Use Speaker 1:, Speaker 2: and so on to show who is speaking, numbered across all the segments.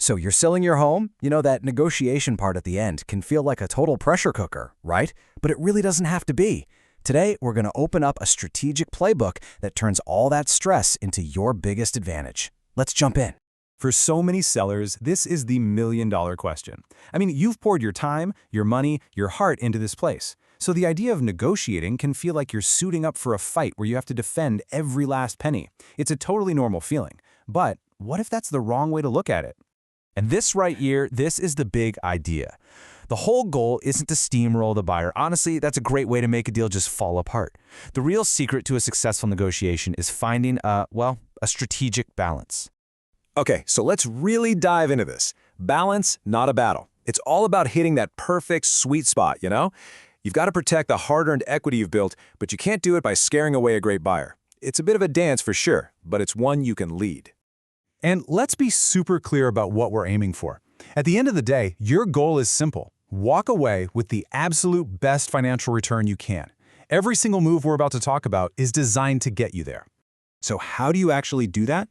Speaker 1: So you're selling your home? You know, that negotiation part at the end can feel like a total pressure cooker, right? But it really doesn't have to be. Today, we're going to open up a strategic playbook that turns all that stress into your biggest advantage. Let's jump in.
Speaker 2: For so many sellers, this is the million-dollar question. I mean, you've poured your time, your money, your heart into this place. So the idea of negotiating can feel like you're suiting up for a fight where you have to defend every last penny. It's a totally normal feeling. But what if that's the wrong way to look at it? And this right here, this is the big idea. The whole goal isn't to steamroll the buyer. Honestly, that's a great way to make a deal just fall apart. The real secret to a successful negotiation is finding a strategic balance.
Speaker 3: Okay, so let's really dive into this. Balance, not a battle. It's all about hitting that perfect sweet spot, you know? You've got to protect the hard-earned equity you've built, but you can't do it by scaring away a great buyer. It's a bit of a dance for sure, but it's one you can lead.
Speaker 2: And let's be super clear about what we're aiming for. At the end of the day, your goal is simple. Walk away with the absolute best financial return you can. Every single move we're about to talk about is designed to get you there.
Speaker 1: So how do you actually do that?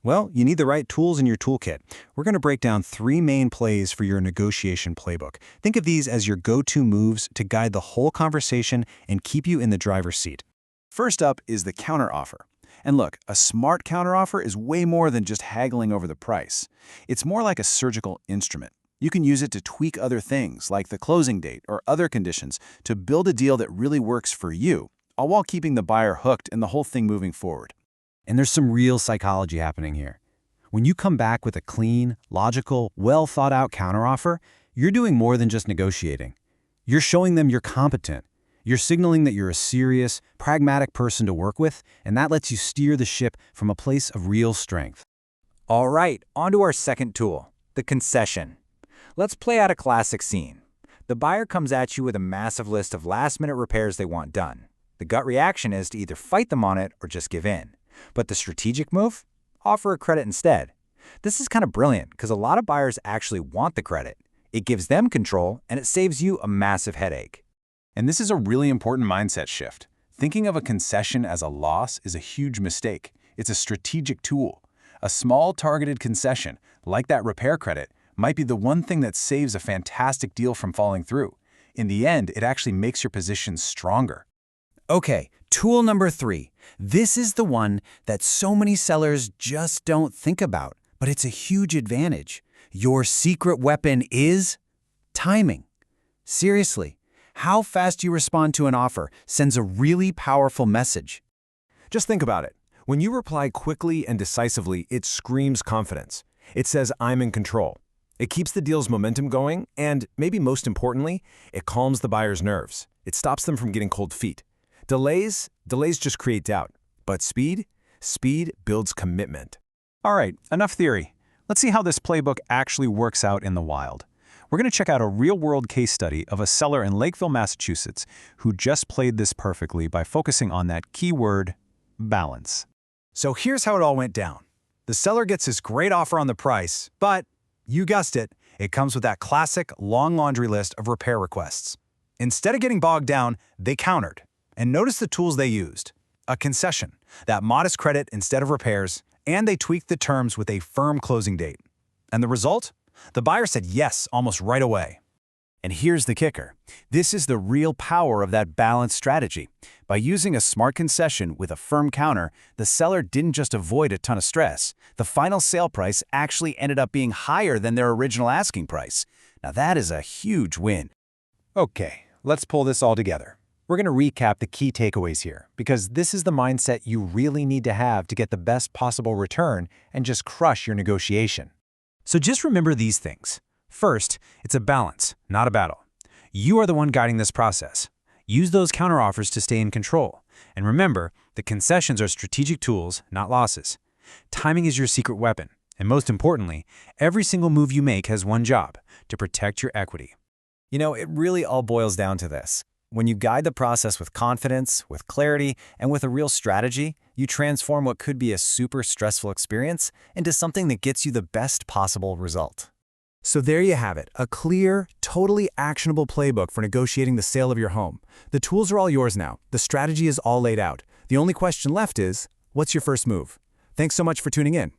Speaker 1: Well, you need the right tools in your toolkit. We're going to break down 3 main plays for your negotiation playbook. Think of these as your go-to moves to guide the whole conversation and keep you in the driver's seat. First up is the counteroffer. And look, a smart counteroffer is way more than just haggling over the price. It's more like a surgical instrument. You can use it to tweak other things, like the closing date or other conditions, to build a deal that really works for you, all while keeping the buyer hooked and the whole thing moving forward. And there's some real psychology happening here. When you come back with a clean, logical, well-thought-out counteroffer, you're doing more than just negotiating. You're showing them you're competent. You're signaling that you're a serious, pragmatic person to work with, and that lets you steer the ship from a place of real strength.
Speaker 4: All right, on to our second tool, the concession. Let's play out a classic scene. The buyer comes at you with a massive list of last-minute repairs they want done. The gut reaction is to either fight them on it or just give in. But the strategic move? Offer a credit instead. This is kind of brilliant because a lot of buyers actually want the credit. It gives them control, and it saves you a massive headache.
Speaker 2: And this is a really important mindset shift. Thinking of a concession as a loss is a huge mistake. It's a strategic tool. A small targeted concession, like that repair credit, might be the one thing that saves a fantastic deal from falling through. In the end, it actually makes your position stronger.
Speaker 1: Okay, tool number 3. This is the one that so many sellers just don't think about, but it's a huge advantage. Your secret weapon is timing. Seriously, how fast you respond to an offer sends a really powerful message.
Speaker 3: Just think about it. When you reply quickly and decisively, it screams confidence. It says, I'm in control. It keeps the deal's momentum going, and maybe most importantly, it calms the buyer's nerves. It stops them from getting cold feet. Delays just create doubt. But speed builds commitment.
Speaker 2: All right, enough theory. Let's see how this playbook actually works out in the wild. We're going to check out a real-world case study of a seller in Lakeville, Massachusetts, who just played this perfectly by focusing on that key word, balance.
Speaker 1: So here's how it all went down. The seller gets this great offer on the price, but you guessed it, it comes with that classic long laundry list of repair requests. Instead of getting bogged down, they countered. And notice the tools they used. A concession, that modest credit instead of repairs, and they tweaked the terms with a firm closing date. And the result? The buyer said yes almost right away. And here's the kicker. This is the real power of that balanced strategy. By using a smart concession with a firm counter, the seller didn't just avoid a ton of stress. The final sale price actually ended up being higher than their original asking price. Now that is a huge win.
Speaker 2: Okay, let's pull this all together. We're going to recap the key takeaways here, because this is the mindset you really need to have to get the best possible return and just crush your negotiation. So just remember these things. First, it's a balance, not a battle. You are the one guiding this process. Use those counteroffers to stay in control. And remember, the concessions are strategic tools, not losses. Timing is your secret weapon. And most importantly, every single move you make has one job: to protect your equity.
Speaker 1: You know, it really all boils down to this. When you guide the process with confidence, with clarity, and with a real strategy, you transform what could be a super stressful experience into something that gets you the best possible result. So there you have it, a clear, totally actionable playbook for negotiating the sale of your home. The tools are all yours now. The strategy is all laid out. The only question left is, what's your first move? Thanks so much for tuning in.